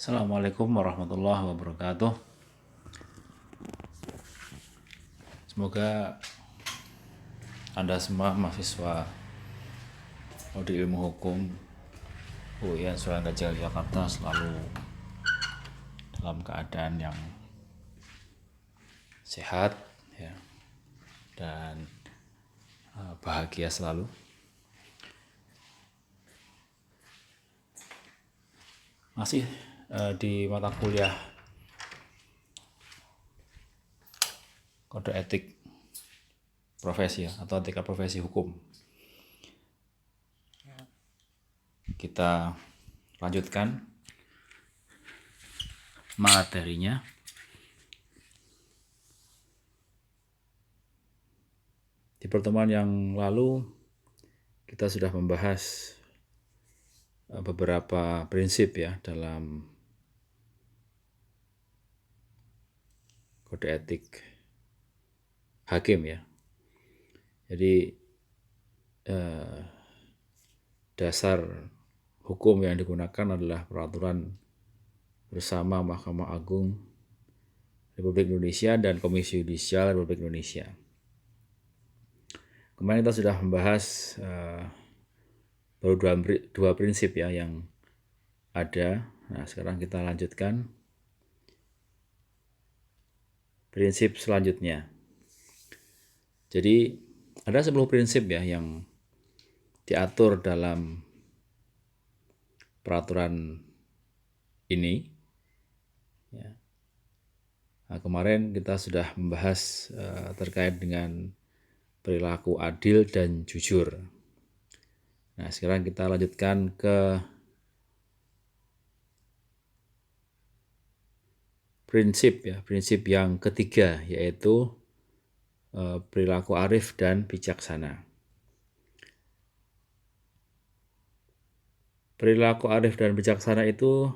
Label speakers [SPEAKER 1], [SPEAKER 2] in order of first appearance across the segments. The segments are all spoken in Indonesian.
[SPEAKER 1] Assalamualaikum warahmatullahi wabarakatuh. Semoga Anda semua mahasiswa Prodi Ilmu Hukum UIN Sunan Gajah Jakarta selalu dalam keadaan yang sehat ya, dan bahagia selalu. Masih di mata kuliah Kode Etik Profesi ya, atau etika profesi hukum. Kita lanjutkan materinya. Di pertemuan yang lalu kita sudah membahas beberapa prinsip ya dalam kode etik hakim ya. Jadi dasar hukum yang digunakan adalah peraturan bersama Mahkamah Agung Republik Indonesia dan Komisi Yudisial Republik Indonesia. Kemarin kita sudah membahas baru dua prinsip ya yang ada. Nah, sekarang kita lanjutkan prinsip selanjutnya. Jadi ada 10 prinsip ya yang diatur dalam peraturan ini. Ya. Nah, kemarin kita sudah membahas terkait dengan perilaku adil dan jujur. Nah, sekarang kita lanjutkan ke prinsip yang ketiga, yaitu perilaku arif dan bijaksana. Perilaku arif dan bijaksana itu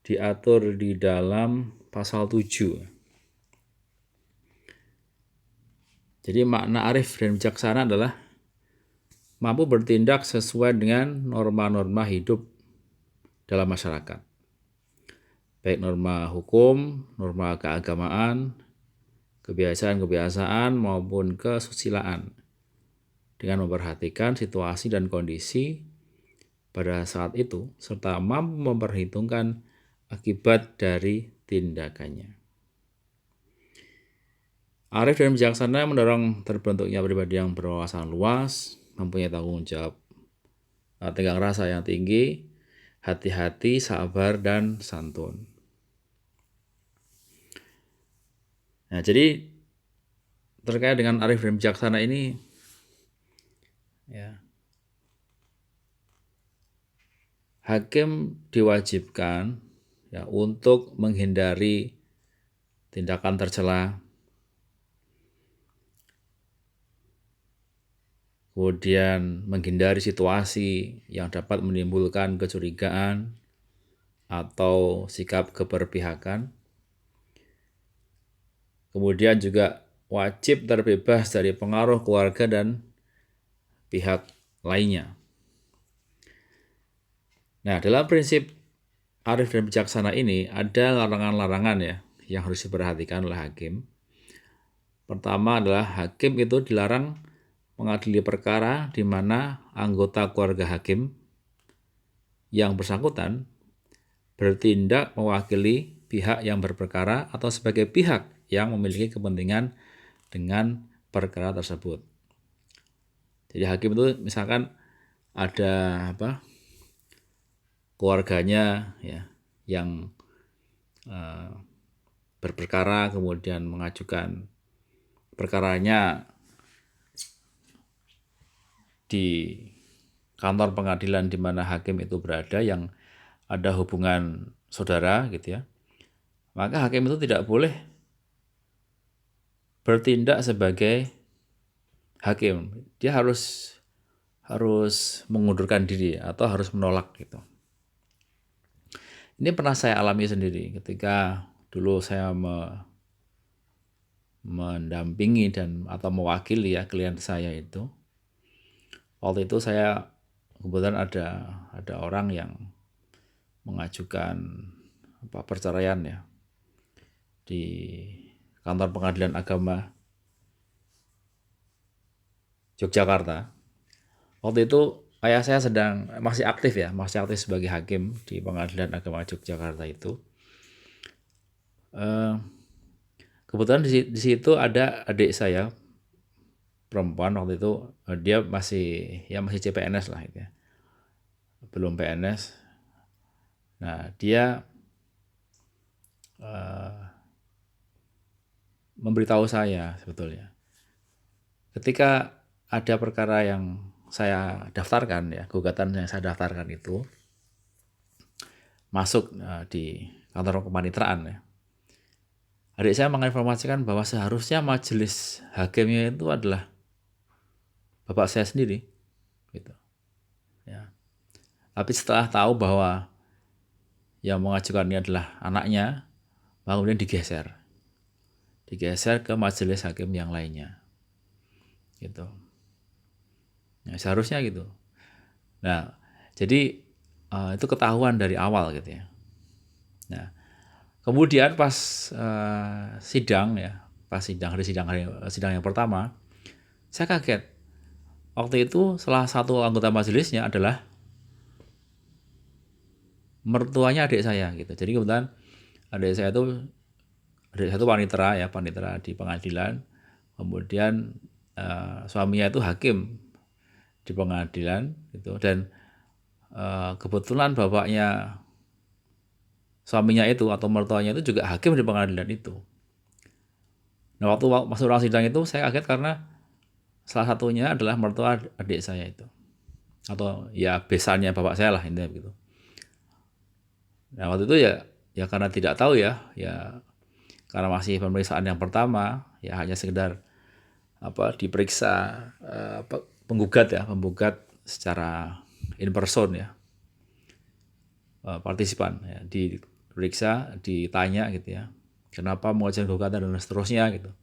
[SPEAKER 1] diatur di dalam pasal 7. Jadi makna arif dan bijaksana adalah mampu bertindak sesuai dengan norma-norma hidup dalam masyarakat. Baik norma hukum, norma keagamaan, kebiasaan-kebiasaan maupun kesusilaan, dengan memperhatikan situasi dan kondisi pada saat itu serta mampu memperhitungkan akibat dari tindakannya. Arif dan bijaksana mendorong terbentuknya pribadi yang berwawasan luas, mempunyai tanggung jawab, tenggang rasa yang tinggi, hati-hati, sabar, dan santun. Nah, jadi terkait dengan arif dan bijaksana ini ya, hakim diwajibkan ya untuk menghindari tindakan tercela, kemudian menghindari situasi yang dapat menimbulkan kecurigaan atau sikap keberpihakan. Kemudian juga wajib terbebas dari pengaruh keluarga dan pihak lainnya. Nah, dalam prinsip arif dan bijaksana ini ada larangan-larangan ya yang harus diperhatikan oleh hakim. Pertama adalah hakim itu dilarang mengadili perkara di mana anggota keluarga hakim yang bersangkutan bertindak mewakili pihak yang berperkara atau sebagai pihak yang memiliki kepentingan dengan perkara tersebut. Jadi hakim itu misalkan ada keluarganya ya yang berperkara, kemudian mengajukan perkaranya di kantor pengadilan di mana hakim itu berada, yang ada hubungan saudara gitu ya, maka hakim itu tidak boleh bertindak sebagai hakim. Dia harus mengundurkan diri atau harus menolak gitu. Ini pernah saya alami sendiri ketika dulu saya mendampingi atau mewakili ya klien saya itu. Waktu itu saya kebetulan ada orang yang mengajukan perceraian ya di kantor pengadilan agama Yogyakarta. Waktu itu ayah saya masih aktif sebagai hakim di pengadilan agama Yogyakarta itu. Kebetulan di situ ada adik saya perempuan waktu itu, dia masih CPNS lah gitu ya, belum PNS. Nah, dia memberitahu saya sebetulnya ketika ada perkara yang saya daftarkan ya, gugatan yang saya daftarkan itu masuk di kantor kepanitraan ya. Adik saya menginformasikan bahwa seharusnya majelis hakimnya itu adalah bapak saya sendiri, gitu. Ya. Tapi setelah tahu bahwa yang mengajukan ini adalah anaknya, kemudian digeser ke majelis hakim yang lainnya, gitu. Ya, seharusnya gitu. Nah, jadi itu ketahuan dari awal gitu ya. Nah, kemudian pas sidang yang pertama, saya kaget. Waktu itu salah satu anggota majelisnya adalah mertuanya adik saya gitu. Jadi kebetulan adik saya itu panitera di pengadilan. Kemudian suaminya itu hakim di pengadilan gitu, dan kebetulan bapaknya suaminya itu atau mertuanya itu juga hakim di pengadilan itu. Nah, waktu masuk ruang sidang itu saya kaget karena salah satunya adalah mertua adik saya itu, atau ya besannya bapak saya lah intinya begitu. Nah, waktu itu ya karena tidak tahu ya karena masih pemeriksaan yang pertama, ya hanya sekedar diperiksa penggugat secara in person ya, partisipan ya, diperiksa, ditanya gitu ya, kenapa mengajukan gugatan dan seterusnya gitu.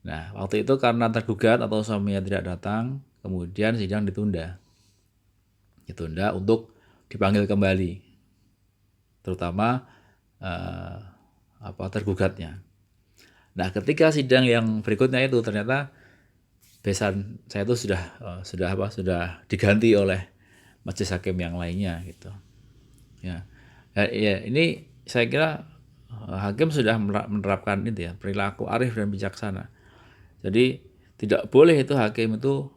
[SPEAKER 1] Nah, waktu itu karena tergugat atau suaminya tidak datang, kemudian sidang ditunda untuk dipanggil kembali, terutama tergugatnya. Nah, ketika sidang yang berikutnya itu ternyata besan saya itu sudah diganti oleh majelis hakim yang lainnya gitu. Ya, ini saya kira hakim sudah menerapkan itu ya, perilaku arif dan bijaksana. Jadi tidak boleh itu hakim itu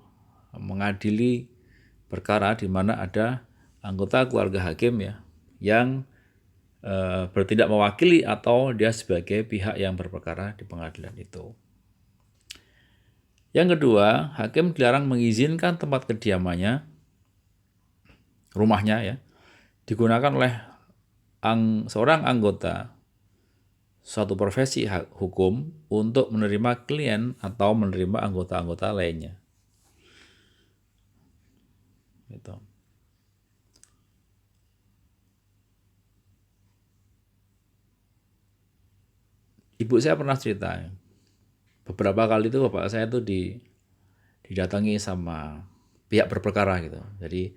[SPEAKER 1] mengadili perkara di mana ada anggota keluarga hakim ya yang bertindak mewakili atau dia sebagai pihak yang berperkara di pengadilan itu. Yang kedua, hakim dilarang mengizinkan tempat kediamannya, rumahnya ya, digunakan oleh seorang anggota suatu profesi hukum untuk menerima klien atau menerima anggota-anggota lainnya. Gitu. Ibu saya pernah cerita, beberapa kali itu bapak saya tuh didatangi sama pihak berperkara gitu. Jadi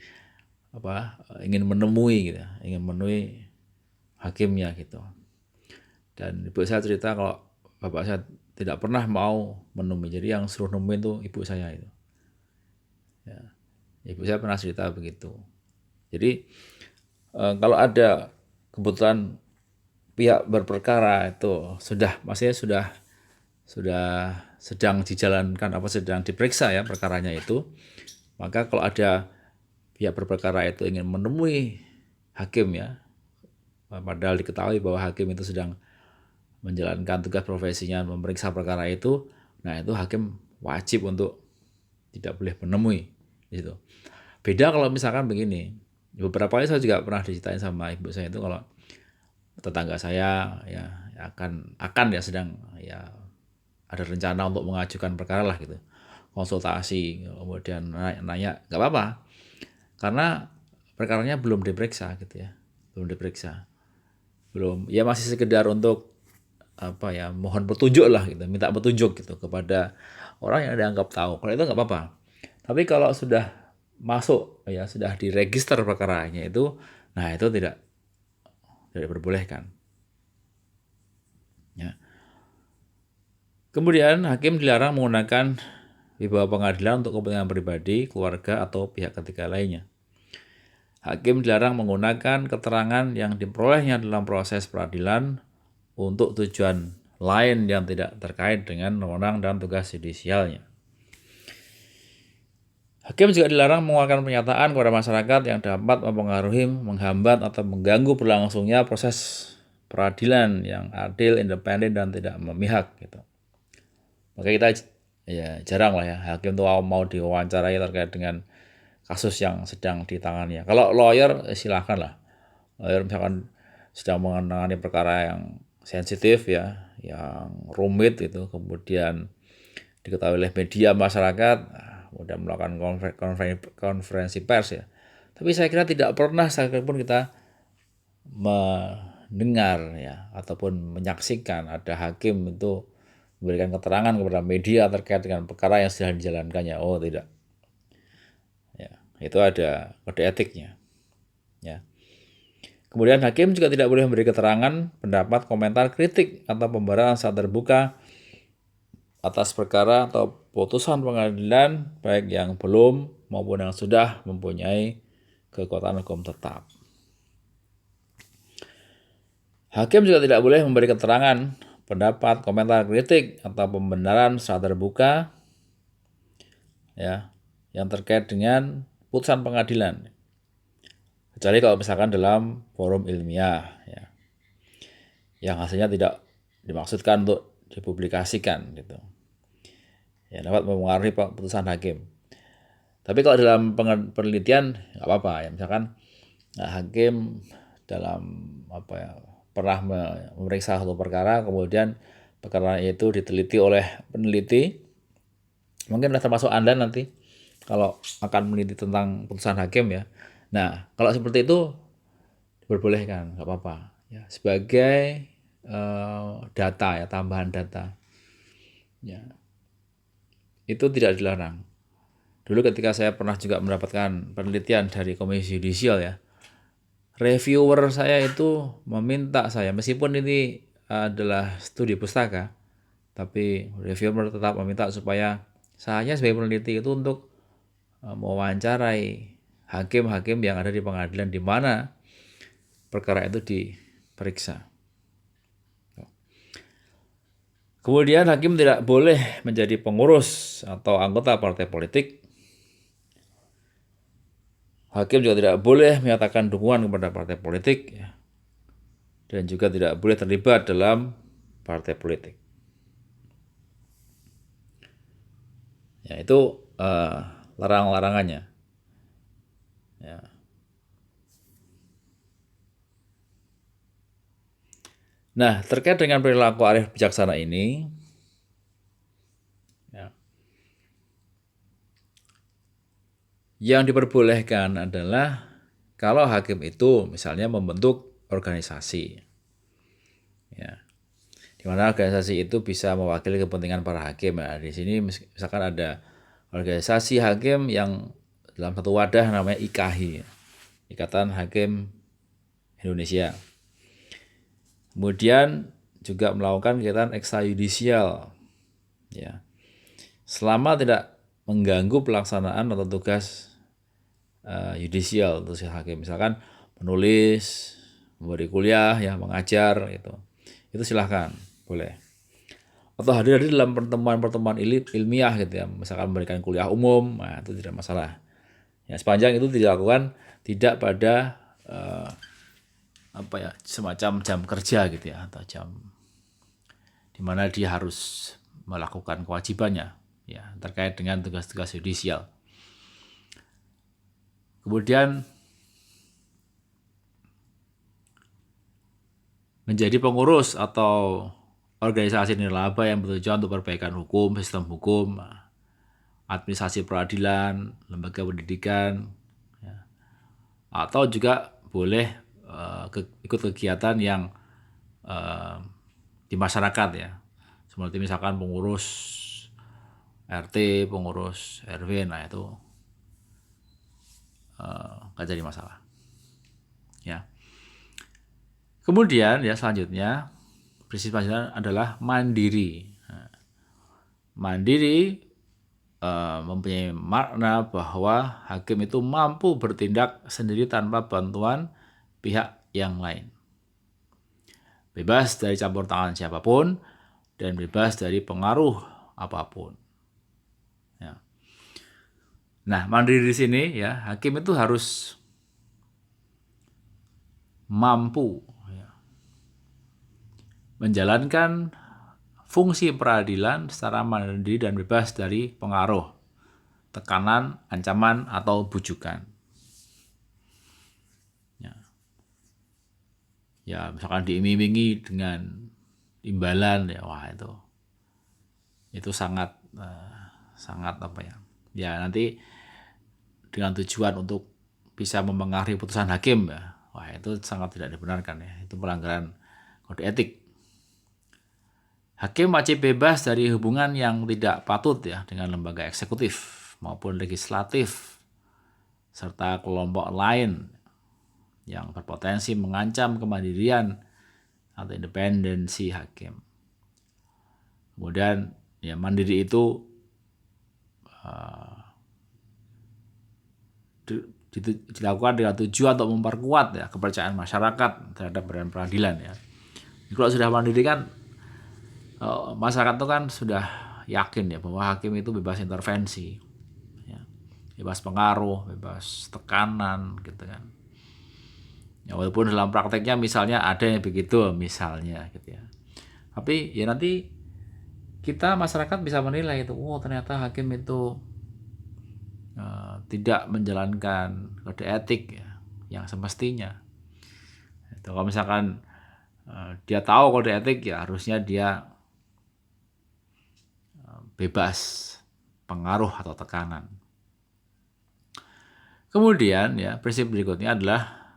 [SPEAKER 1] ingin menemui hakimnya gitu. Dan ibu saya cerita kalau bapak saya tidak pernah mau menemui, jadi yang suruh nemuin tuh ibu saya itu. Ya. Ibu saya pernah cerita begitu. Jadi kalau ada kebutuhan pihak berperkara itu sudah sedang dijalankan sedang diperiksa ya perkaranya itu, maka kalau ada pihak berperkara itu ingin menemui hakim ya, padahal diketahui bahwa hakim itu sedang menjalankan tugas profesinya memeriksa perkara itu, nah itu hakim wajib untuk tidak boleh menemui gitu. Beda kalau misalkan begini, beberapa kali saya juga pernah diceritain sama ibu saya itu kalau tetangga saya ya akan ya sedang ya ada rencana untuk mengajukan perkara lah gitu, konsultasi, kemudian nanya nggak apa-apa karena perkaranya belum diperiksa gitu ya, ya masih sekedar untuk mohon petunjuk lah gitu, minta petunjuk gitu kepada orang yang dianggap tahu, kalau itu nggak apa-apa. Tapi kalau sudah masuk ya sudah diregister perkaranya itu, Nah, itu tidak diperbolehkan. Ya. Kemudian hakim dilarang menggunakan wibawa pengadilan untuk kepentingan pribadi, keluarga, atau pihak ketiga lainnya. Hakim dilarang menggunakan keterangan yang diperolehnya dalam proses peradilan untuk tujuan lain yang tidak terkait dengan wewenang dan tugas yudisialnya. Hakim juga dilarang mengeluarkan pernyataan kepada masyarakat yang dapat mempengaruhi, menghambat, atau mengganggu berlangsungnya proses peradilan yang adil, independen, dan tidak memihak. Gitu. Maka kita ya jarang lah ya hakim tuh mau diwawancarai terkait dengan kasus yang sedang ditangani. Kalau lawyer silahkan lah. Lawyer misalkan sedang menangani perkara yang sensitif ya, yang rumit gitu, kemudian diketahui oleh media masyarakat, udah melakukan konferensi pers ya. Tapi saya kira tidak pernah sekalipun kita mendengar ya ataupun menyaksikan ada hakim itu memberikan keterangan kepada media terkait dengan perkara yang sedang dijalankannya. Oh tidak. Ya, itu ada kode etiknya. Ya. Kemudian hakim juga tidak boleh memberi keterangan, pendapat, komentar, kritik atau pembenaran saat terbuka atas perkara atau putusan pengadilan baik yang belum maupun yang sudah mempunyai kekuatan hukum tetap. Hakim juga tidak boleh memberi keterangan, pendapat, komentar, kritik atau pembenaran saat terbuka ya yang terkait dengan putusan pengadilan. Kecuali kalau misalkan dalam forum ilmiah ya. Yang hasilnya tidak dimaksudkan untuk dipublikasikan gitu. Ya dapat mempengaruhi putusan hakim. Tapi kalau dalam penelitian nggak apa-apa ya. Misalkan hakim dalam pernah memeriksa satu perkara, kemudian perkara itu diteliti oleh peneliti, mungkin termasuk Anda nanti kalau akan meneliti tentang putusan hakim ya. Nah kalau seperti itu diperbolehkan, nggak apa-apa ya, sebagai data ya, tambahan data ya, itu tidak dilarang. Dulu ketika saya pernah juga mendapatkan penelitian dari Komisi Yudisial ya, reviewer saya itu meminta saya, meskipun ini adalah studi pustaka, tapi reviewer tetap meminta supaya saya sebagai peneliti itu untuk mewawancarai hakim-hakim yang ada di pengadilan di mana perkara itu diperiksa. Kemudian hakim tidak boleh menjadi pengurus atau anggota partai politik. Hakim juga tidak boleh menyatakan dukungan kepada partai politik dan juga tidak boleh terlibat dalam partai politik. Ya itu larang-larangannya. Ya. Nah, terkait dengan perilaku arif bijaksana ini, ya, yang diperbolehkan adalah kalau hakim itu misalnya membentuk organisasi, ya, di mana organisasi itu bisa mewakili kepentingan para hakim. Nah, di sini misalkan ada organisasi hakim yang dalam satu wadah namanya IKHI, Ikatan Hakim Indonesia. Kemudian juga melakukan kegiatan ekstrayudisial, ya, selama tidak mengganggu pelaksanaan atau tugas yudisial untuk si hakim, misalkan menulis, memberi kuliah, ya, mengajar, itu silahkan, boleh. Atau hadir dalam pertemuan-pertemuan ilmiah gitu ya, misalkan memberikan kuliah umum, nah itu tidak masalah. Ya, sepanjang itu dilakukan tidak pada semacam jam kerja gitu ya, atau jam di mana dia harus melakukan kewajibannya ya terkait dengan tugas-tugas yudisial. Kemudian menjadi pengurus atau organisasi nirlaba yang bertujuan untuk perbaikan hukum, sistem hukum, administrasi peradilan, lembaga pendidikan, ya. Atau juga boleh ikut kegiatan yang di masyarakat ya, seperti misalkan pengurus RT, pengurus RW, nah itu nggak jadi masalah. Ya. Kemudian ya selanjutnya, prinsip selanjutnya adalah mandiri. Mandiri mempunyai makna bahwa hakim itu mampu bertindak sendiri tanpa bantuan pihak yang lain. Bebas dari campur tangan siapapun dan bebas dari pengaruh apapun. Ya. Nah, mandiri di sini ya, hakim itu harus mampu menjalankan fungsi peradilan secara mandiri dan bebas dari pengaruh, tekanan, ancaman, atau bujukan. Ya, misalkan diiming-imingi dengan imbalan ya, wah itu sangat apa ya? Ya nanti dengan tujuan untuk bisa mempengaruhi putusan hakim ya, wah itu sangat tidak dibenarkan ya. Itu pelanggaran kode etik. Hakim wajib bebas dari hubungan yang tidak patut ya dengan lembaga eksekutif maupun legislatif serta kelompok lain yang berpotensi mengancam kemandirian atau independensi hakim. Kemudian ya mandiri itu dilakukan dengan tujuan untuk memperkuat ya kepercayaan masyarakat terhadap badan peradilan ya. Kalau sudah mandiri kan masyarakat itu kan sudah yakin ya bahwa hakim itu bebas intervensi, ya, bebas pengaruh, bebas tekanan gitu kan. Ya, walaupun dalam prakteknya misalnya ada yang begitu misalnya gitu ya. Tapi ya nanti kita masyarakat bisa menilai itu, oh ternyata hakim itu tidak menjalankan kode etik ya, yang semestinya. Itu kalau misalkan dia tahu kode etik ya harusnya dia bebas pengaruh atau tekanan. Kemudian ya prinsip berikutnya adalah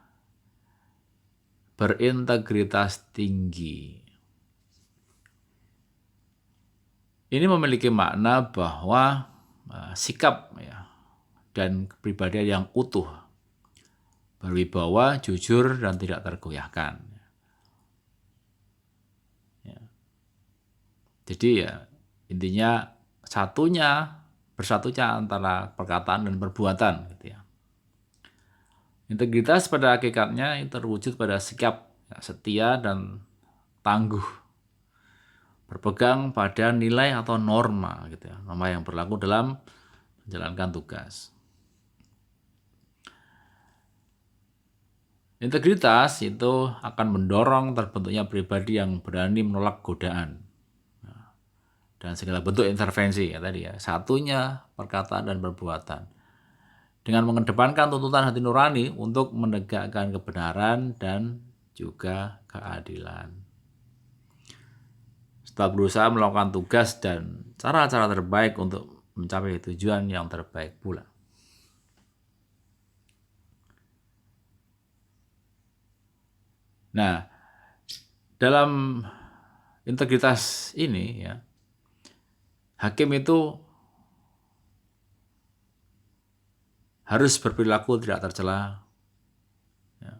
[SPEAKER 1] berintegritas tinggi. Ini memiliki makna bahwa sikap ya, dan kepribadian yang utuh, berwibawa, jujur, dan tidak tergoyahkan. Ya. Jadi ya intinya bersatunya antara perkataan dan perbuatan. Gitu ya. Integritas pada hakikatnya terwujud pada sikap ya, setia dan tangguh, berpegang pada nilai atau norma, gitu ya, norma yang berlaku dalam menjalankan tugas. Integritas itu akan mendorong terbentuknya pribadi yang berani menolak godaan dan segala bentuk intervensi ya tadi ya. Satunya perkataan dan perbuatan. Dengan mengedepankan tuntutan hati nurani untuk menegakkan kebenaran dan juga keadilan. Setelah berusaha melakukan tugas dan cara-cara terbaik untuk mencapai tujuan yang terbaik pula. Nah, dalam integritas ini ya, hakim itu harus berperilaku tidak tercela, ya,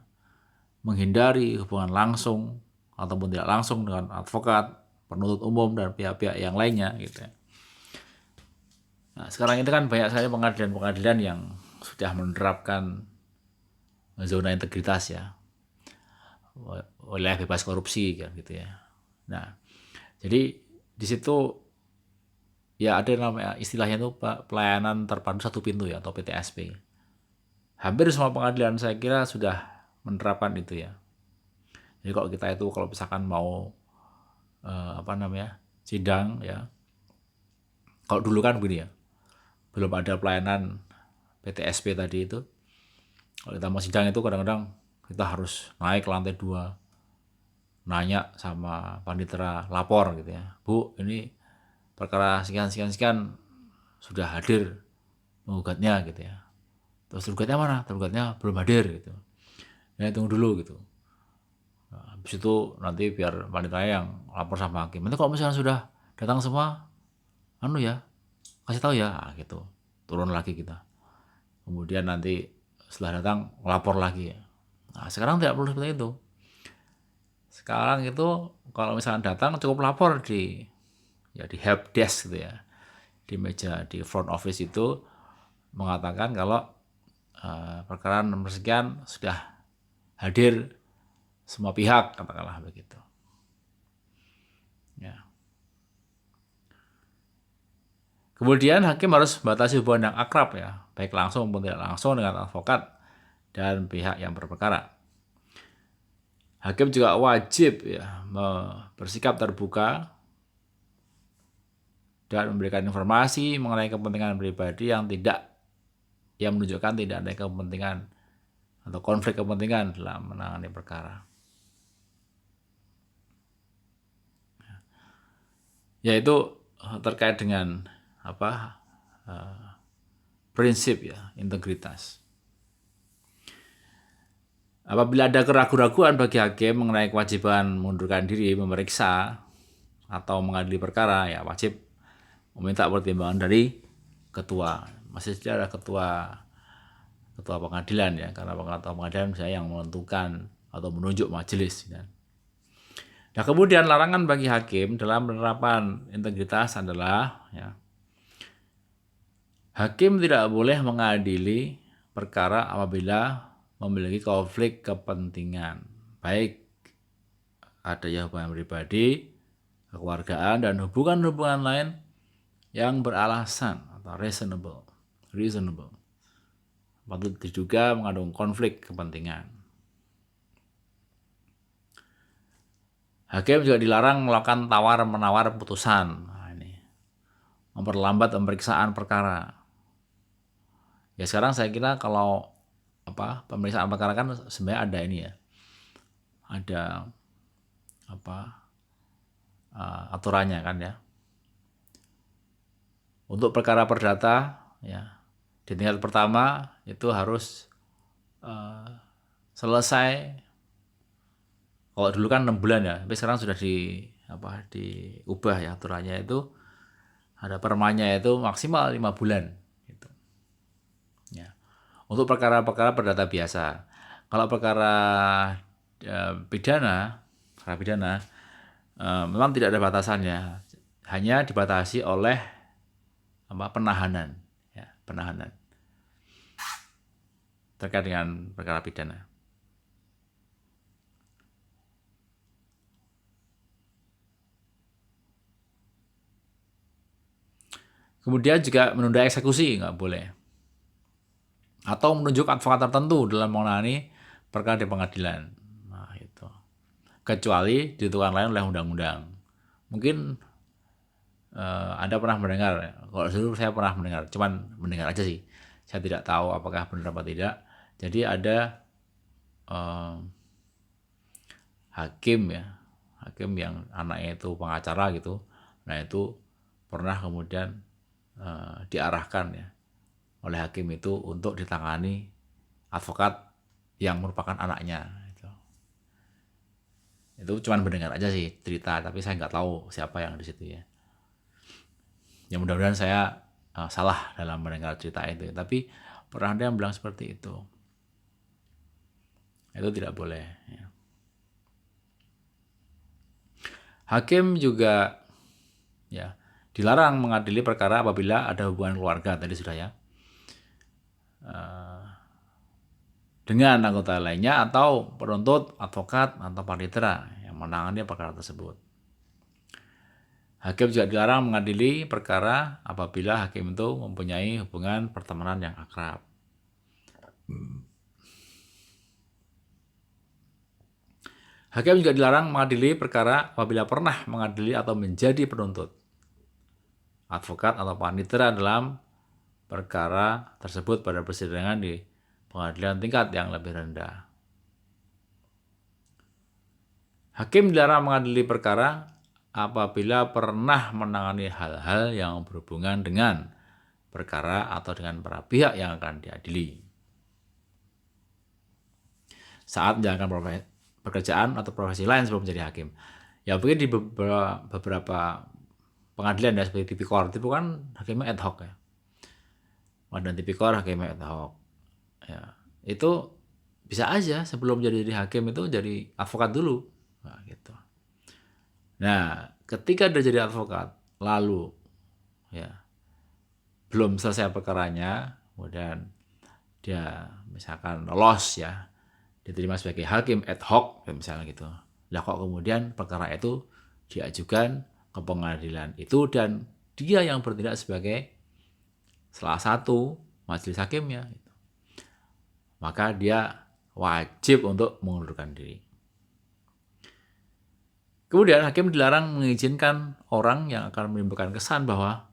[SPEAKER 1] menghindari hubungan langsung ataupun tidak langsung dengan advokat, penuntut umum dan pihak-pihak yang lainnya gitu ya. Nah, sekarang itu kan banyak sekali pengadilan-pengadilan yang sudah menerapkan zona integritas ya, wilayah bebas korupsi kan gitu ya. Nah, jadi di situ ya ada namanya istilahnya itu pelayanan terpadu satu pintu ya atau PTSP. Hampir semua pengadilan saya kira sudah menerapkan itu ya. Jadi kalau misalkan mau sidang ya. Kalau dulu kan begini ya, belum ada pelayanan PTSP tadi itu. Kalau kita mau sidang itu kadang-kadang kita harus naik ke lantai 2, nanya sama panitera lapor gitu ya. Bu, ini perkara sekian sudah hadir penggugatnya gitu ya. Terus tergugatnya mana? Tergugatnya belum hadir gitu. Ya tunggu dulu gitu. Nah, habis itu nanti biar panitera yang lapor sama hakim. Nanti kalau misalnya sudah datang semua, kasih tahu ya gitu. Turun lagi kita. Kemudian nanti setelah datang lapor lagi ya. Nah, sekarang tidak perlu seperti itu. Sekarang itu kalau misalnya datang cukup lapor di help desk gitu ya, di meja di front office itu mengatakan kalau perkara nomor sekian sudah hadir semua pihak, katakanlah begitu. Ya. Kemudian hakim harus membatasi hubungan yang akrab ya, baik langsung maupun tidak langsung dengan advokat dan pihak yang berperkara. Hakim juga wajib ya bersikap terbuka dan memberikan informasi mengenai kepentingan pribadi yang menunjukkan tidak ada kepentingan atau konflik kepentingan dalam menangani perkara. Yaitu terkait dengan prinsip ya, integritas. Apabila ada keraguan-raguan bagi hakim mengenai kewajiban mengundurkan diri, memeriksa atau mengadili perkara, ya wajib meminta pertimbangan dari ketua. Masih ada ketua pengadilan ya, karena ketua pengadilan misalnya yang menentukan atau menunjuk majelis. Ya. Nah, kemudian larangan bagi hakim dalam penerapan integritas adalah ya, hakim tidak boleh mengadili perkara apabila memiliki konflik kepentingan, baik ada ya hubungan pribadi, kekeluargaan, dan hubungan-hubungan lain yang beralasan atau reasonable. Patut diduga mengandung konflik kepentingan. Hakim juga dilarang melakukan tawar-menawar putusan. Nah, ini memperlambat pemeriksaan perkara. Ya sekarang saya kira kalau pemeriksaan perkara kan sebenarnya ada ini ya, ada aturannya kan ya. Untuk perkara perdata ya di tingkat pertama itu harus selesai. Kalau dulu kan 6 bulan ya, tapi sekarang sudah diubah ya aturannya itu, ada permanya itu maksimal 5 bulan gitu. Ya. Untuk perkara-perkara perdata biasa. Kalau perkara pidana memang tidak ada batasannya, hanya dibatasi oleh penahanan terkait dengan perkara pidana. Kemudian juga menunda eksekusi nggak boleh, atau menunjuk advokat tertentu dalam menangani perkara di pengadilan. Nah, itu kecuali ditentukan lain oleh undang-undang. Mungkin Anda pernah mendengar, kalau dulu saya pernah mendengar, cuman mendengar aja sih, saya tidak tahu apakah benar atau tidak. Jadi ada hakim yang anaknya itu pengacara gitu, nah itu pernah kemudian diarahkan ya oleh hakim itu untuk ditangani advokat yang merupakan anaknya. Itu cuman mendengar aja sih cerita, tapi saya nggak tahu siapa yang di situ ya. Ya mudah-mudahan saya salah dalam mendengar cerita itu, tapi pernah ada yang bilang seperti itu. Itu tidak boleh. Ya. Hakim juga ya dilarang mengadili perkara apabila ada hubungan keluarga tadi sudah ya, dengan anggota lainnya atau penuntut, advokat atau panitera yang menangani perkara tersebut. Hakim juga dilarang mengadili perkara apabila hakim itu mempunyai hubungan pertemanan yang akrab. Hakim juga dilarang mengadili perkara apabila pernah mengadili atau menjadi penuntut, advokat atau panitera dalam perkara tersebut pada persidangan di pengadilan tingkat yang lebih rendah. Hakim dilarang mengadili perkara apabila pernah menangani hal-hal yang berhubungan dengan perkara atau dengan para pihak yang akan diadili saat menjalankan pekerjaan atau profesi lain sebelum menjadi hakim. Ya mungkin di beberapa pengadilan ya seperti tipikor itu kan hakimnya ad hoc ya. Dan tipikor hakimnya ad hoc. Ya, itu bisa aja sebelum jadi hakim itu jadi advokat dulu. Nah, gitu. Nah, ketika dia jadi advokat, lalu ya belum selesai perkaranya, kemudian dia misalkan lolos ya, diterima sebagai hakim ad hoc misalnya gitu. Lah kok kemudian perkara itu diajukan ke pengadilan itu dan dia yang bertindak sebagai salah satu majelis hakimnya, maka dia wajib untuk mengundurkan diri. Kemudian hakim dilarang mengizinkan orang yang akan menimbulkan kesan bahwa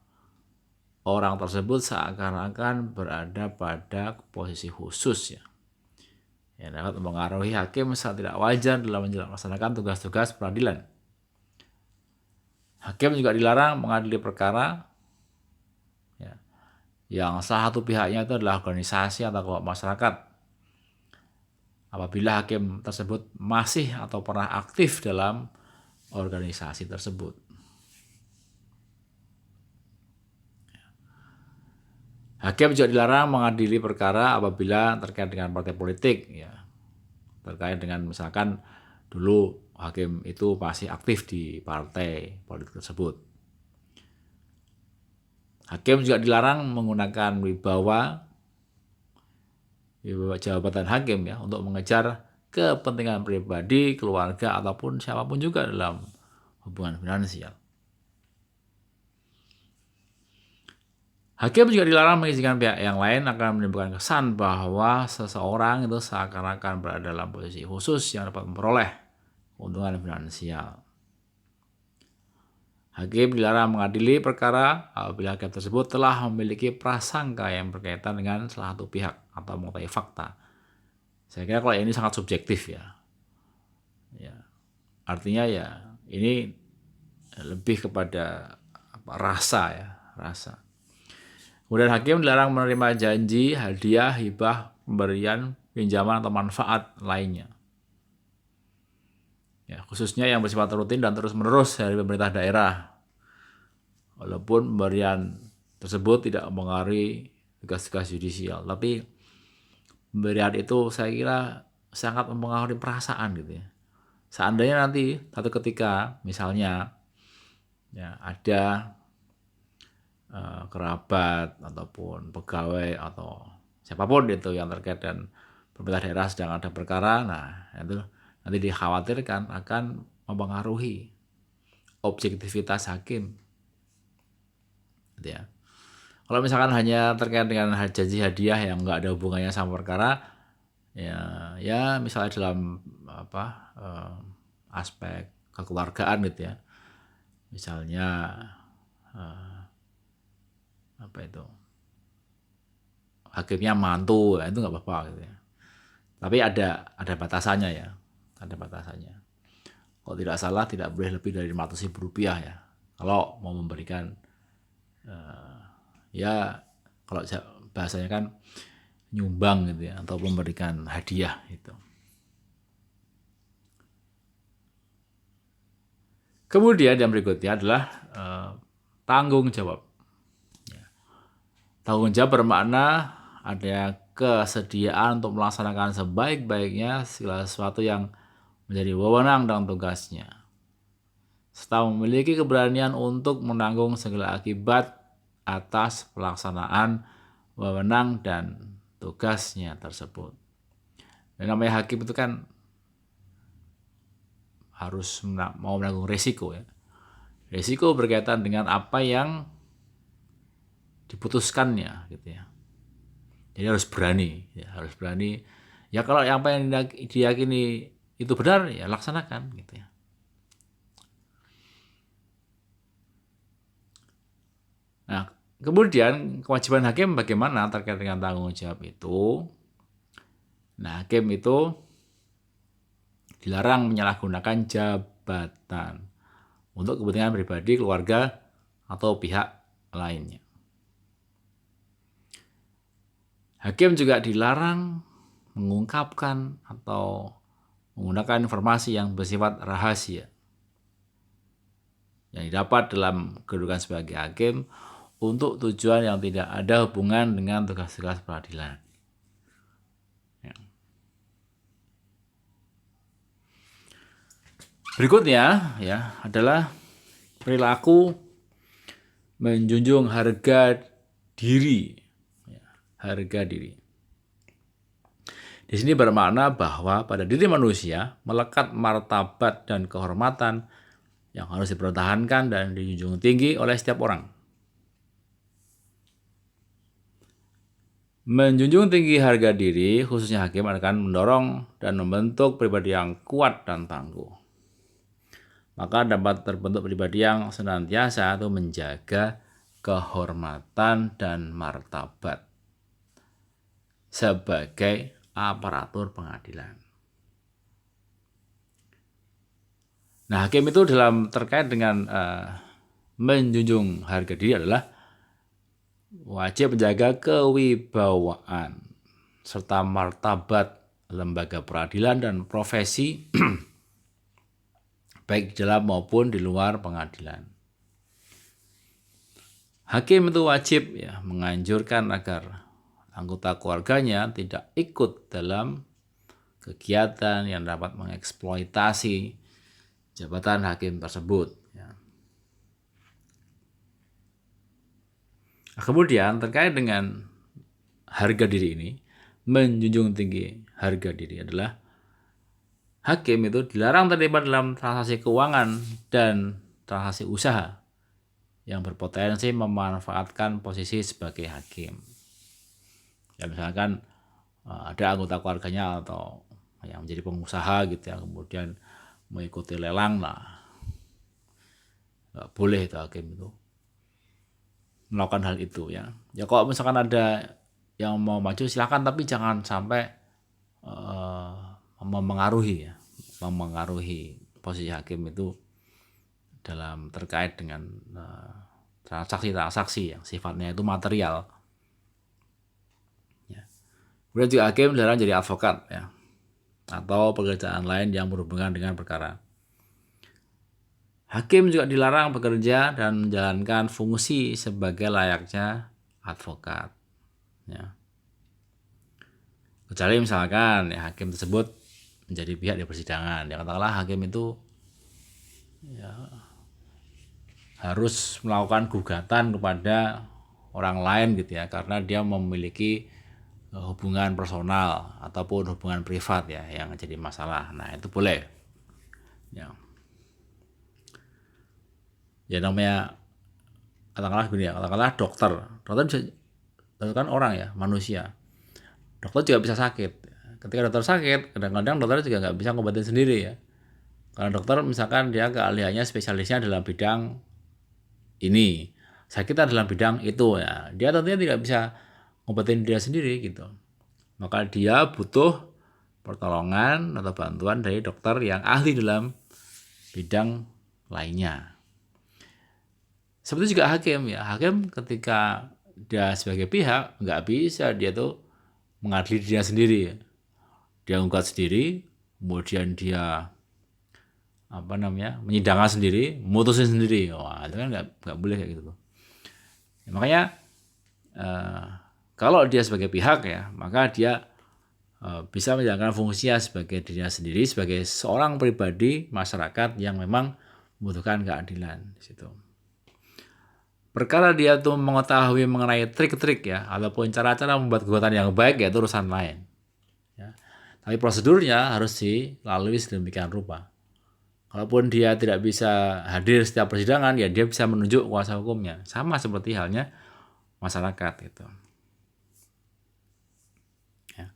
[SPEAKER 1] orang tersebut seakan-akan berada pada posisi khusus ya, yang dapat mempengaruhi hakim saat tidak wajar dalam melaksanakan tugas-tugas peradilan. Hakim juga dilarang mengadili perkara ya, yang salah satu pihaknya itu adalah organisasi atau kelompok masyarakat. Apabila hakim tersebut masih atau pernah aktif dalam organisasi tersebut. Hakim juga dilarang mengadili perkara apabila terkait dengan partai politik, ya, terkait dengan misalkan dulu hakim itu masih aktif di partai politik tersebut. Hakim juga dilarang menggunakan wibawa jabatan hakim ya untuk mengejar kepentingan pribadi, keluarga ataupun siapapun juga dalam hubungan finansial. Hakim juga dilarang mengizinkan pihak yang lain akan menimbulkan kesan bahwa seseorang itu seakan-akan berada dalam posisi khusus yang dapat memperoleh keuntungan finansial. Hakim dilarang mengadili perkara apabila hakim tersebut telah memiliki prasangka yang berkaitan dengan salah satu pihak atau mengetahui fakta. Saya kira kalau ini sangat subjektif ya. Artinya ya ini lebih kepada rasa ya, rasa. Kemudian hakim dilarang menerima janji, hadiah, hibah, pemberian, pinjaman atau manfaat lainnya. Ya, khususnya yang bersifat rutin dan terus-menerus dari pemerintah daerah. Walaupun pemberian tersebut tidak mempengaruhi tugas-tugas yudisial, tapi pemberian itu saya kira sangat mempengaruhi perasaan gitu ya. Seandainya nanti satu ketika misalnya ya ada kerabat ataupun pegawai atau siapapun itu yang terkait dan pemerintah daerah sedang ada perkara, nah itu nanti dikhawatirkan akan mempengaruhi objektivitas hakim, gitu ya. Kalau misalkan hanya terkait dengan janji hadiah yang nggak ada hubungannya sama perkara, ya misalnya dalam aspek kekeluargaan gitu ya, misalnya hakimnya mantu, ya, itu nggak apa-apa gitu ya. Tapi ada batasannya ya, ada batasannya. Kalau tidak salah tidak boleh lebih dari Rp500.000 ya. Kalau mau memberikan ya kalau bahasanya kan nyumbang gitu ya, atau memberikan hadiah gitu. Kemudian yang berikutnya adalah tanggung jawab. Tanggung jawab bermakna ada kesediaan untuk melaksanakan sebaik-baiknya segala sesuatu yang menjadi wewenang dan tugasnya, serta memiliki keberanian untuk menanggung segala akibat atas pelaksanaan wewenang dan tugasnya tersebut. Dan namanya hakim itu kan harus mau menanggung resiko ya. Resiko berkaitan dengan apa yang diputuskannya gitu ya. Jadi harus berani ya, harus berani. Ya kalau apa yang diyakini itu benar ya laksanakan gitu ya. Nah, kemudian kewajiban hakim bagaimana terkait dengan tanggung jawab itu? Nah, hakim itu dilarang menyalahgunakan jabatan untuk kepentingan pribadi, keluarga, atau pihak lainnya. Hakim juga dilarang mengungkapkan atau menggunakan informasi yang bersifat rahasia yang didapat dalam kedudukan sebagai hakim untuk tujuan yang tidak ada hubungan dengan tugas-tugas peradilan. Ya. Berikutnya ya adalah perilaku menjunjung harga diri. Ya, harga diri. Di sini bermakna bahwa pada diri manusia melekat martabat dan kehormatan yang harus dipertahankan dan dijunjung tinggi oleh setiap orang. Menjunjung tinggi harga diri, khususnya hakim, akan mendorong dan membentuk pribadi yang kuat dan tangguh. Maka dapat terbentuk pribadi yang senantiasa atau menjaga kehormatan dan martabat sebagai aparatur pengadilan. Nah, hakim itu dalam terkait dengan menjunjung harga diri adalah wajib menjaga kewibawaan serta martabat lembaga peradilan dan profesi baik di dalam maupun di luar pengadilan. Hakim itu wajib ya menganjurkan agar anggota keluarganya tidak ikut dalam kegiatan yang dapat mengeksploitasi jabatan hakim tersebut. Ya. Nah, kemudian terkait dengan harga diri ini, menjunjung tinggi harga diri adalah hakim itu dilarang terlibat dalam transaksi keuangan dan transaksi usaha yang berpotensi memanfaatkan posisi sebagai hakim. Ya misalkan ada anggota keluarganya atau yang menjadi pengusaha gitu ya, kemudian mengikuti lelang, nah nggak boleh itu hakim itu melakukan hal itu ya. Ya kalau misalkan ada yang mau maju silakan, tapi jangan sampai memengaruhi posisi hakim itu dalam terkait dengan transaksi-transaksi yang sifatnya itu material. Ya. Kemudian juga hakim dilarang jadi advokat ya, atau pekerjaan lain yang berhubungan dengan perkara. Hakim juga dilarang bekerja dan menjalankan fungsi sebagai layaknya advokat. Ya. Kecuali misalkan ya, hakim tersebut menjadi pihak di persidangan. Ya katakanlah hakim itu ya, harus melakukan gugatan kepada orang lain gitu ya, karena dia memiliki hubungan personal ataupun hubungan privat ya yang jadi masalah. Nah itu boleh. Ya, ya namanya katakanlah gini ya, katakanlah dokter bisa, dokter kan orang ya, manusia. Dokter juga bisa sakit. Ketika dokter sakit, kadang-kadang dokter juga nggak bisa ngobatin sendiri ya. Karena dokter misalkan dia keahliannya spesialisnya dalam bidang ini, sakitnya dalam bidang itu ya, dia tentunya tidak bisa ngobatin dia sendiri gitu. Maka dia butuh pertolongan atau bantuan dari dokter yang ahli dalam bidang lainnya. Seperti juga hakim ya, hakim ketika dia sebagai pihak nggak bisa dia tuh mengadili dirinya sendiri ya. Dia ungkap sendiri, kemudian dia menyidangkan sendiri, memutusin sendiri. Wah itu kan nggak boleh kayak gitu. Ya, makanya kalau dia sebagai pihak ya, maka dia bisa menjalankan fungsinya sebagai dirinya sendiri, sebagai seorang pribadi masyarakat yang memang membutuhkan keadilan di situ. Perkara dia tuh mengetahui mengenai trik-trik ya, ataupun cara-cara membuat gugatan yang baik ya itu urusan lain. Ya. Tapi prosedurnya harus dilalui sedemikian rupa. Kalaupun dia tidak bisa hadir setiap persidangan, ya dia bisa menunjuk kuasa hukumnya. Sama seperti halnya masyarakat gitu. Ya.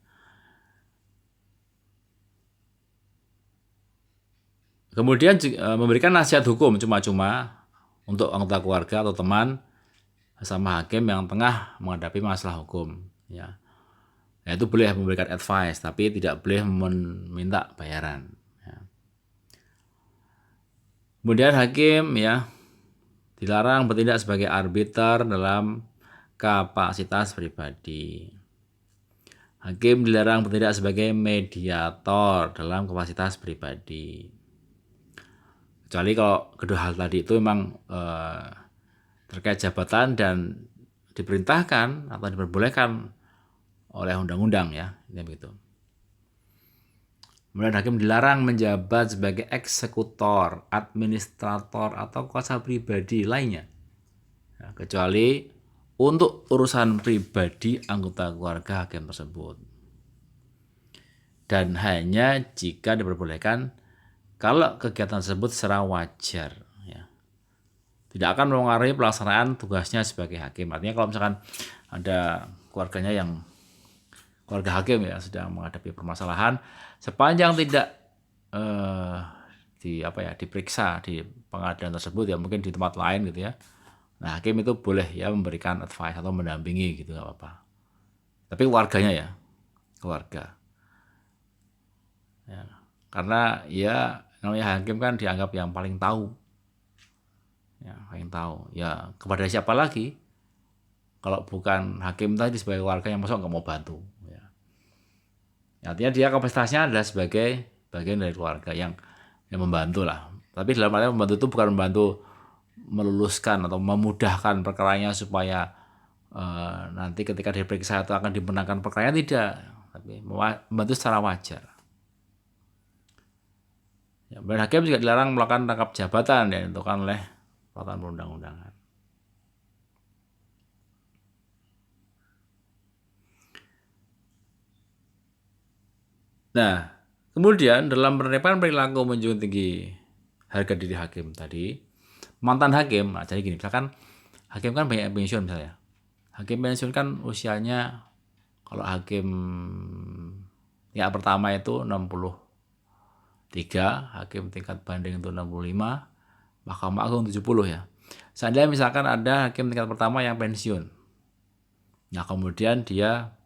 [SPEAKER 1] Kemudian memberikan nasihat hukum cuma-cuma untuk anggota keluarga atau teman sama hakim yang tengah menghadapi masalah hukum. Ya. Ya itu boleh memberikan advice, tapi tidak boleh meminta bayaran. Ya. Kemudian hakim ya dilarang bertindak sebagai arbiter dalam kapasitas pribadi. Hakim dilarang bertindak sebagai mediator dalam kapasitas pribadi. Kecuali kalau kedua hal tadi itu memang terkait jabatan dan diperintahkan atau diperbolehkan oleh undang-undang ya, ini begitu. Kemudian hakim dilarang menjabat sebagai eksekutor, administrator, atau kuasa pribadi lainnya. Nah, kecuali untuk urusan pribadi anggota keluarga hakim tersebut. Dan hanya jika diperbolehkan kalau kegiatan tersebut secara wajar. Ya. Tidak akan mempengaruhi pelaksanaan tugasnya sebagai hakim. Artinya kalau misalkan ada keluarganya yang keluarga hakim ya sedang menghadapi permasalahan, sepanjang tidak diperiksa di pengadilan tersebut ya, mungkin di tempat lain gitu ya. Nah, hakim itu boleh ya memberikan advice atau mendampingi gitu, nggak apa-apa. Tapi keluarganya ya, keluarga. Ya. Karena ya namanya hakim kan dianggap yang paling tahu. Ya, paling tahu. Ya, kepada siapa lagi? Kalau bukan hakim tadi sebagai keluarga yang masuk nggak mau bantu. Ya. Artinya dia kapasitasnya adalah sebagai bagian dari keluarga yang membantu lah. Tapi dalam arti membantu itu bukan membantu meluluskan atau memudahkan perkaranya supaya nanti ketika diperiksa itu akan dimenangkan perkaranya, tidak, tapi membantu secara wajar. Ya, dan hakim juga dilarang melakukan rangkap jabatan yang ditentukan oleh peraturan perundang-undangan. Nah, kemudian dalam penerapan perilaku menjunjung tinggi harga diri hakim tadi, mantan hakim, nah jadi gini, misalkan hakim kan banyak pensiun misalnya. Hakim pensiun kan usianya, kalau hakim tingkat pertama itu 63, hakim tingkat banding itu 65, Mahkamah Agung 70 ya. Seandainya misalkan ada hakim tingkat pertama yang pensiun. Nah, kemudian dia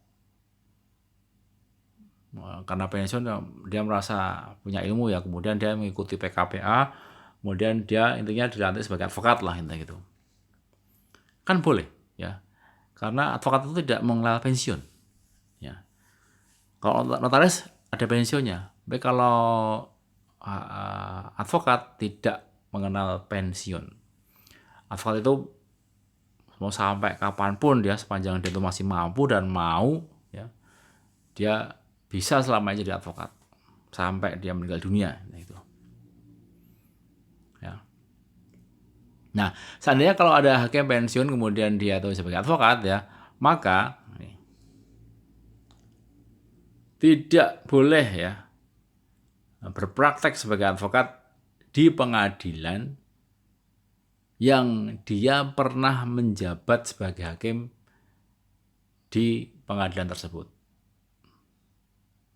[SPEAKER 1] karena pensiun dia merasa punya ilmu ya, kemudian dia mengikuti PKPA, kemudian dia intinya dilantik sebagai advokat lah intinya gitu. Kan boleh ya. Karena advokat itu tidak mengenal pensiun. Ya. Kalau notaris ada pensiunnya. Tapi kalau advokat tidak mengenal pensiun. Advokat itu mau sampai kapanpun dia, sepanjang dia itu masih mampu dan mau ya, dia bisa selamanya jadi advokat sampai dia meninggal dunia. Nah, itu. Ya. Nah, seandainya kalau ada hakim pensiun kemudian dia tuh sebagai advokat ya, maka tidak boleh ya berpraktek sebagai advokat di pengadilan yang dia pernah menjabat sebagai hakim di pengadilan tersebut.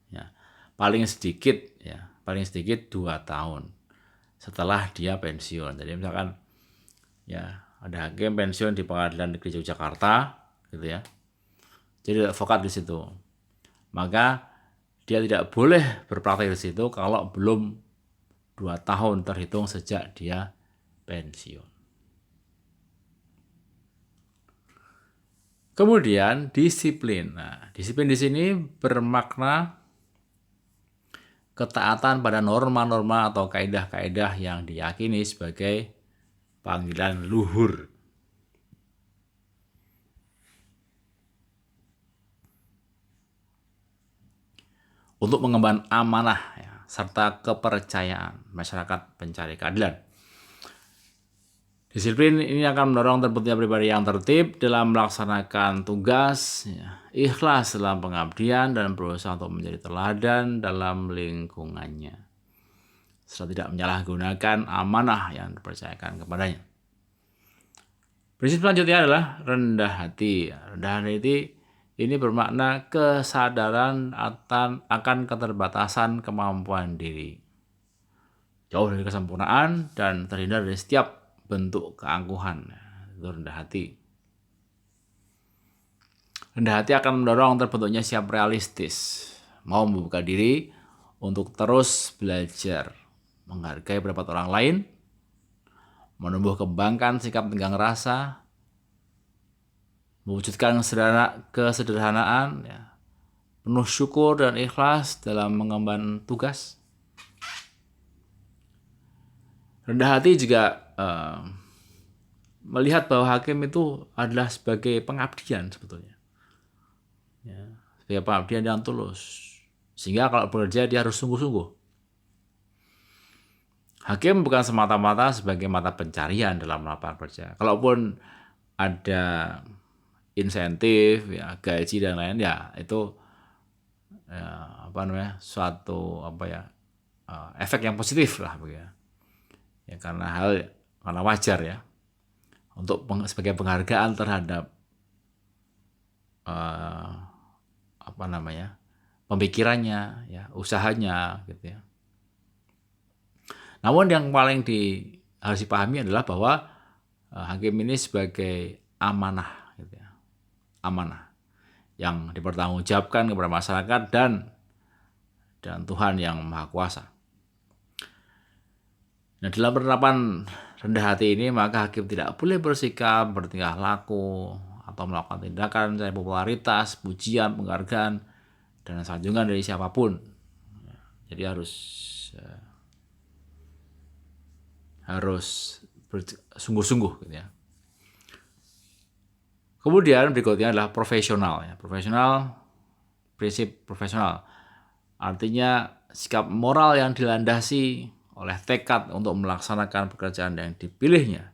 [SPEAKER 1] Ya, paling sedikit 2 tahun setelah dia pensiun. Jadi misalkan ya ada hakim pensiun di Pengadilan Negeri Yogyakarta gitu ya. Jadi advokat di situ. Maka dia tidak boleh berpraktek di situ kalau belum 2 tahun terhitung sejak dia pensiun. Kemudian disiplin. Nah, disiplin di sini bermakna ketaatan pada norma-norma atau kaidah-kaidah yang diyakini sebagai panggilan luhur. Untuk mengemban amanah ya, serta kepercayaan masyarakat pencari keadilan. Disiplin ini akan mendorong terbentuknya pribadi yang tertib dalam melaksanakan tugas, ya, ikhlas dalam pengabdian, dan berusaha untuk menjadi teladan dalam lingkungannya, serta tidak menyalahgunakan amanah yang dipercayakan kepadanya. Prinsip selanjutnya adalah rendah hati. Rendah hati ini bermakna kesadaran akan keterbatasan kemampuan diri, jauh dari kesempurnaan, dan terhindar dari setiap bentuk keangkuhan. Itu rendah hati. Rendah hati akan mendorong terbentuknya sikap realistis, mau membuka diri untuk terus belajar, menghargai pendapat orang lain, menumbuh kembangkan sikap tenggang rasa, mewujudkan kesederhanaan, ya, penuh syukur dan ikhlas dalam mengemban tugas. Rendah hati juga melihat bahwa hakim itu adalah sebagai pengabdian sebetulnya. Ya, sebagai pengabdian yang tulus. Sehingga kalau bekerja dia harus sungguh-sungguh. Hakim bukan semata-mata sebagai mata pencarian dalam lapangan kerja. Kalaupun ada insentif, ya, gaji dan lain, ya itu suatu efek yang positif lah begitu. Ya karena wajar ya sebagai penghargaan terhadap pemikirannya, ya, usahanya gitu ya. Namun yang paling harus dipahami adalah bahwa hakim ini sebagai amanah gitu ya. Amanah yang dipertanggungjawabkan kepada masyarakat dan Tuhan yang Maha Kuasa. Nah, dalam penerapan rendah hati ini, maka hakim tidak boleh bersikap, bertingkah laku, atau melakukan tindakan mencari popularitas, pujian, penghargaan, dan sanjungan dari siapapun. Jadi harus sungguh-sungguh gitu ya. Kemudian berikutnya adalah profesional ya. Prinsip profesional. Artinya sikap moral yang dilandasi oleh tekad untuk melaksanakan pekerjaan yang dipilihnya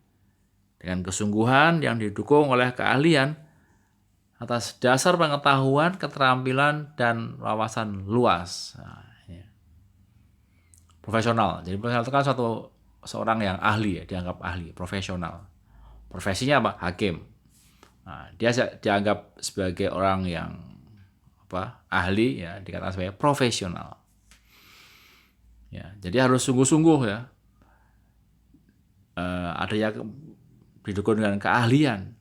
[SPEAKER 1] dengan kesungguhan yang didukung oleh keahlian atas dasar pengetahuan, keterampilan, dan wawasan luas. Nah, ya. Profesional. Jadi profesional itu kan seorang yang ahli ya, dianggap ahli, profesional. Profesinya apa? Hakim. Nah, dia dianggap sebagai orang yang ahli ya, dikatakan sebagai profesional. Ya, jadi harus sungguh-sungguh ya. Ada yang didukung dengan keahlian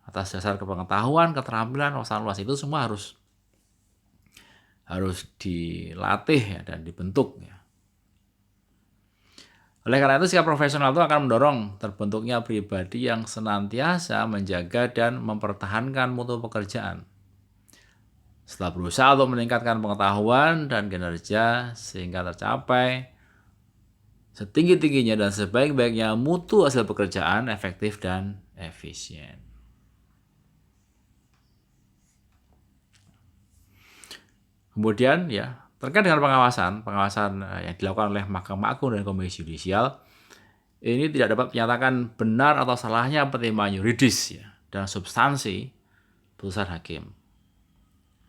[SPEAKER 1] atas dasar pengetahuan, keterampilan, wawasan luas, itu semua harus dilatih ya, dan dibentuk ya. Oleh karena itu sikap profesional itu akan mendorong terbentuknya pribadi yang senantiasa menjaga dan mempertahankan mutu pekerjaan. Setelah berusaha untuk meningkatkan pengetahuan dan kinerja sehingga tercapai setinggi-tingginya dan sebaik-baiknya mutu hasil pekerjaan efektif dan efisien. Kemudian ya, terkait dengan pengawasan yang dilakukan oleh Mahkamah Agung dan Komisi Yudisial, ini tidak dapat menyatakan benar atau salahnya pertimbangan yuridis ya, dan substansi putusan hakim.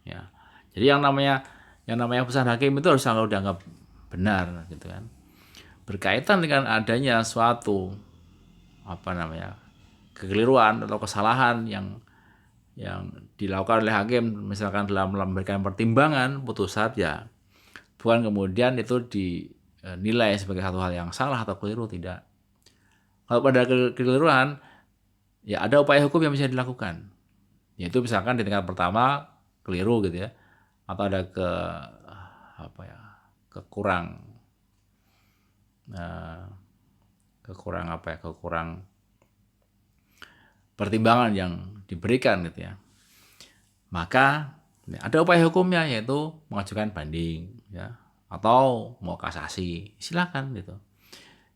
[SPEAKER 1] Ya. Jadi yang namanya putusan hakim itu harus selalu dianggap benar gitu kan. Berkaitan dengan adanya suatu kekeliruan atau kesalahan yang dilakukan oleh hakim, misalkan dalam memberikan pertimbangan putusan, ya bukan kemudian itu dinilai sebagai satu hal yang salah atau keliru, tidak. Kalau pada kekeliruan, ya ada upaya hukum yang bisa dilakukan, yaitu misalkan di tingkat pertama keliru gitu ya, atau ada kekurang pertimbangan yang diberikan gitu ya, maka ada upaya hukumnya, yaitu mengajukan banding ya, atau mau kasasi, silakan gitu.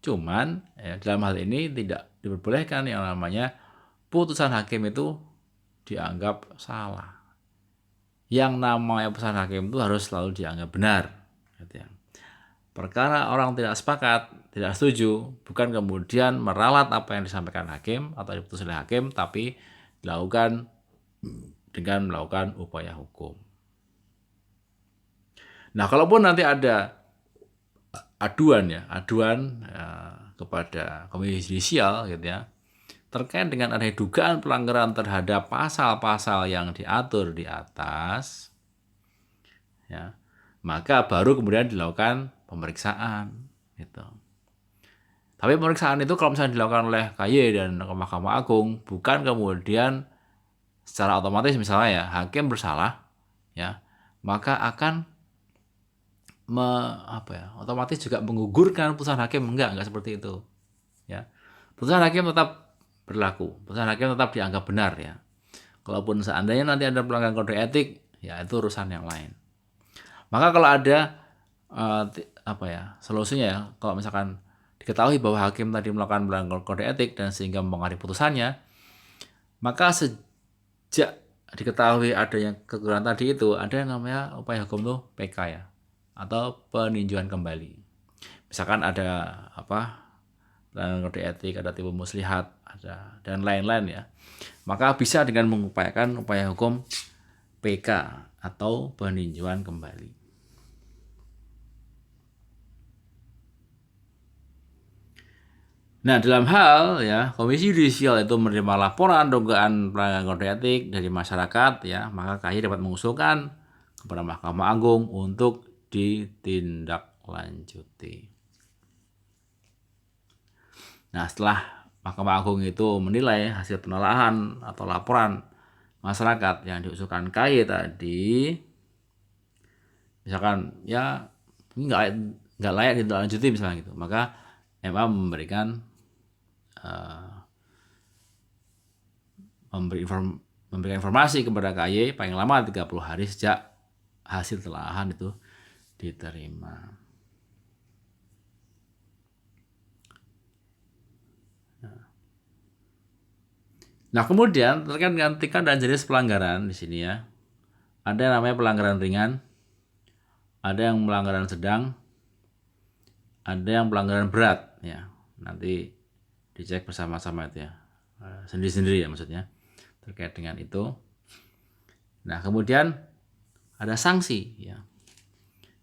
[SPEAKER 1] Cuman ya, dalam hal ini tidak diperbolehkan yang namanya putusan hakim itu dianggap salah. Yang namanya putusan hakim itu harus selalu dianggap benar gitu ya. Perkara orang tidak sepakat, tidak setuju, bukan kemudian meralat apa yang disampaikan hakim atau diputus oleh hakim, tapi dilakukan dengan melakukan upaya hukum. Nah, kalaupun nanti ada aduan kepada Komisi Yudisial gitu ya, terkait dengan ada dugaan pelanggaran terhadap pasal-pasal yang diatur di atas, ya, maka baru kemudian dilakukan pemeriksaan gitu. Tapi pemeriksaan itu kalau misalnya dilakukan oleh KY dan Mahkamah Agung, bukan kemudian secara otomatis misalnya ya hakim bersalah ya, maka akan otomatis juga menggugurkan putusan hakim. Enggak seperti itu ya. Putusan hakim tetap berlaku, putusan hakim tetap dianggap benar ya. Kalaupun seandainya nanti ada pelanggaran kode etik, ya itu urusan yang lain. Maka kalau ada solusinya ya, kalau misalkan diketahui bahwa hakim tadi melakukan pelanggaran kode etik dan sehingga mempengaruhi putusannya, maka sejak diketahui adanya kekurangan tadi itu, ada yang namanya upaya hukum tuh PK ya, atau peninjauan kembali. Misalkan ada pelanggaran kode etik, ada tipu muslihat, ada dan lain-lain ya. Maka bisa dengan mengupayakan upaya hukum PK atau peninjauan kembali. Nah, dalam hal ya Komisi Yudisial itu menerima laporan dugaan pelanggaran kode etik dari masyarakat ya, maka KAY dapat mengusulkan kepada Mahkamah Agung untuk ditindaklanjuti. Nah, setelah Mahkamah Agung itu menilai hasil penelaahan atau laporan masyarakat yang diusulkan KAY tadi, misalkan ya ini nggak layak ditindaklanjuti misalnya gitu, maka MA memberikan memberikan informasi kepada KAY paling lama 30 hari sejak hasil telaahan itu diterima. Nah, kemudian terkait dengan tingkat dan jenis pelanggaran di sini ya. Ada yang namanya pelanggaran ringan, ada yang pelanggaran sedang, ada yang pelanggaran berat ya. Nanti dicek bersama-sama itu ya. Sendiri-sendiri ya maksudnya terkait dengan itu. Nah, kemudian ada sanksi ya.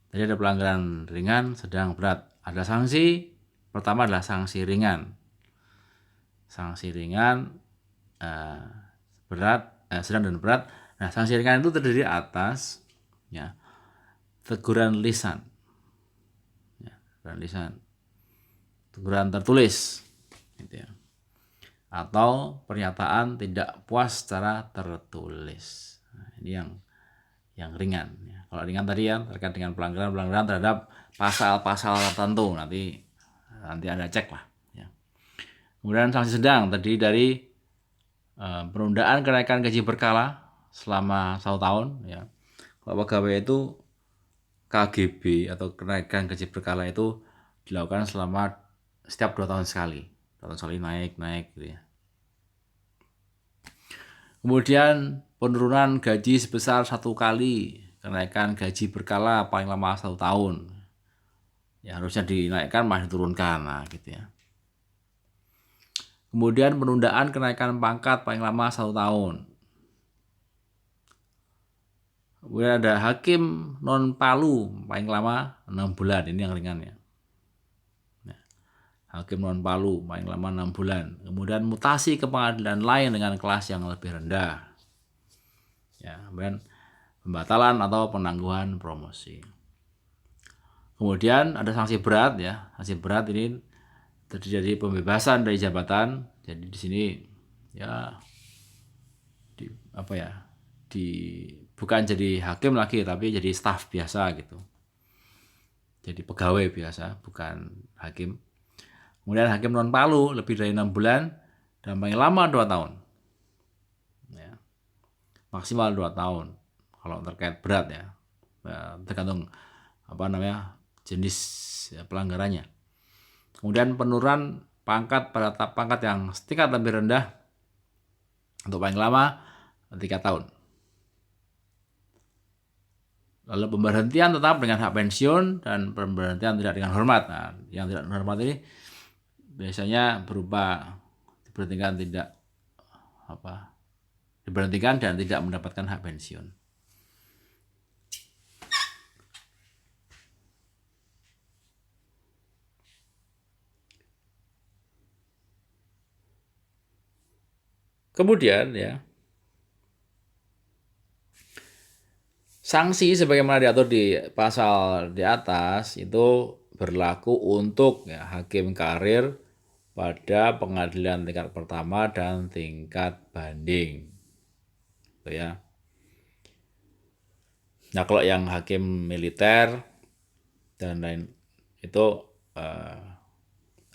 [SPEAKER 1] Jadi ada pelanggaran ringan, sedang, berat. Ada sanksi, pertama adalah sanksi ringan. Sanksi ringan, berat, sedang dan berat. Nah, sanksi ringan itu terdiri atas ya, teguran lisan, ya, teguran lisan, teguran tertulis, gitu ya, atau pernyataan tidak puas secara tertulis. Nah, ini yang ringan. Ya. Kalau ringan tadi ya terkait dengan pelanggaran terhadap pasal-pasal tertentu, nanti Anda cek lah. Ya. Kemudian sanksi sedang terdiri dari penundaan kenaikan gaji berkala selama 1 tahun ya. Kalau pegawai itu KGB atau kenaikan gaji berkala itu dilakukan selama setiap 2 tahun sekali. 2 tahun sekali naik gitu ya. Kemudian penurunan gaji sebesar 1 kali, kenaikan gaji berkala paling lama 1 tahun. Ya harusnya dinaikkan malah diturunkan, nah gitu ya. Kemudian penundaan kenaikan pangkat paling lama 1 tahun. Kemudian ada hakim non palu paling lama 6 bulan, ini yang ringan ya. Nah, hakim non palu paling lama 6 bulan. Kemudian mutasi ke pengadilan lain dengan kelas yang lebih rendah. Ya, kemudian pembatalan atau penangguhan promosi. Kemudian ada sanksi berat ya. Sanksi berat ini terjadi pembebasan dari jabatan. Jadi di sini ya bukan jadi hakim lagi tapi jadi staf biasa gitu. Jadi pegawai biasa, bukan hakim. Kemudian hakim non palu lebih dari 6 bulan dan paling lama 2 tahun. Ya. Maksimal 2 tahun kalau terkait berat ya. Tergantung jenis pelanggarannya. Kemudian penurunan pangkat pada pangkat yang setingkat lebih rendah untuk paling lama 3 tahun. Lalu pemberhentian tetap dengan hak pensiun dan pemberhentian tidak dengan hormat. Nah, yang tidak dengan hormat ini biasanya berupa diberhentikan dan tidak mendapatkan hak pensiun. Kemudian ya, sanksi sebagaimana diatur di pasal di atas itu berlaku untuk ya, hakim karir pada pengadilan tingkat pertama dan tingkat banding. Gitu ya. Nah, kalau yang hakim militer dan lain itu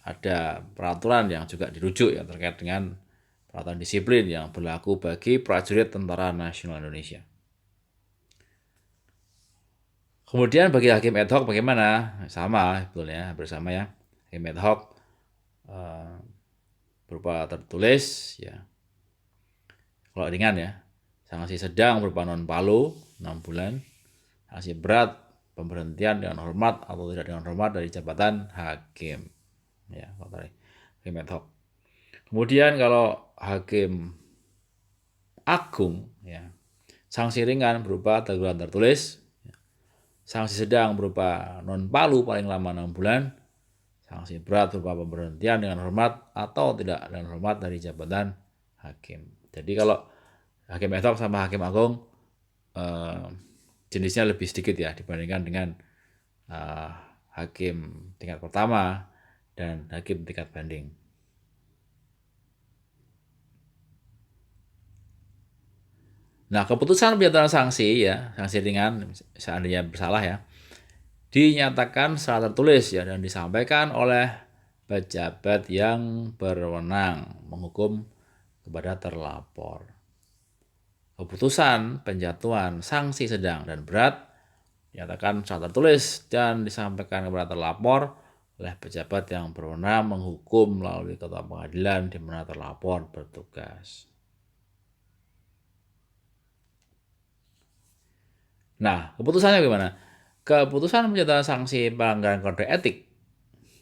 [SPEAKER 1] ada peraturan yang juga dirujuk ya terkait dengan peraturan disiplin yang berlaku bagi prajurit Tentara Nasional Indonesia. Kemudian bagi hakim ad hoc bagaimana? Sama sebetulnya, bersama ya. Hakim ad hoc berupa tertulis ya. Kalau ringan ya, Sanksi sedang berupa non palu 6 bulan. Sanksi berat pemberhentian dengan hormat atau tidak dengan hormat dari jabatan hakim. Ya, hakim ad hoc. Kemudian kalau hakim agung, ya, sanksi ringan berupa teguran tertulis. Sanksi sedang berupa non palu paling lama 6 bulan. Sanksi berat berupa pemberhentian dengan hormat atau tidak dengan hormat dari jabatan hakim. Jadi kalau hakim ad hoc sama hakim agung jenisnya lebih sedikit ya dibandingkan dengan hakim tingkat pertama dan hakim tingkat banding. Nah, keputusan penjatuhan sanksi ya, sanksi ringan seandainya bersalah ya, dinyatakan secara tertulis ya dan disampaikan oleh pejabat yang berwenang menghukum kepada terlapor. Keputusan penjatuhan sanksi sedang dan berat dinyatakan secara tertulis dan disampaikan kepada terlapor oleh pejabat yang berwenang menghukum melalui ketua pengadilan di mana terlapor bertugas. Nah, keputusannya gimana? Keputusan penjatuhan sanksi pelanggaran kode etik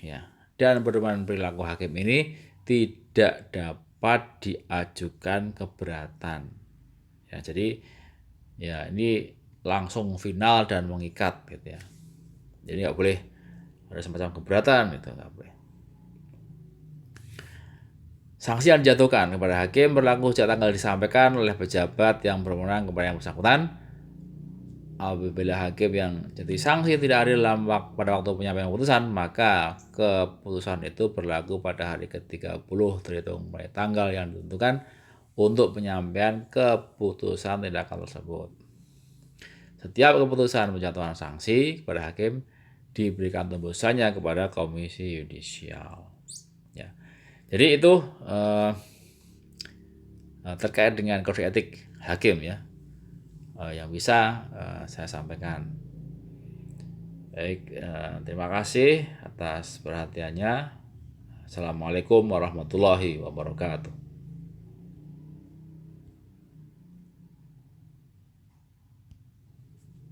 [SPEAKER 1] ya dan pedoman perilaku hakim ini tidak dapat diajukan keberatan. Ya, jadi ya ini langsung final dan mengikat gitu ya. Jadi nggak boleh ada semacam keberatan gitu, nggak boleh. Sanksi yang dijatuhkan kepada hakim berlaku sejak tanggal disampaikan oleh pejabat yang berwenang kepada yang bersangkutan. Apabila hakim yang jadi sanksi tidak adil pada waktu penyampaian keputusan, maka keputusan itu berlaku pada hari ke-30 terhitung mulai tanggal yang ditentukan untuk penyampaian keputusan tindakan tersebut. Setiap keputusan penjatuhan sanksi kepada hakim diberikan tembusannya kepada Komisi Yudisial. Ya. Jadi itu terkait dengan kode etik hakim ya, yang bisa saya sampaikan. Baik, terima kasih atas perhatiannya. Assalamualaikum warahmatullahi wabarakatuh.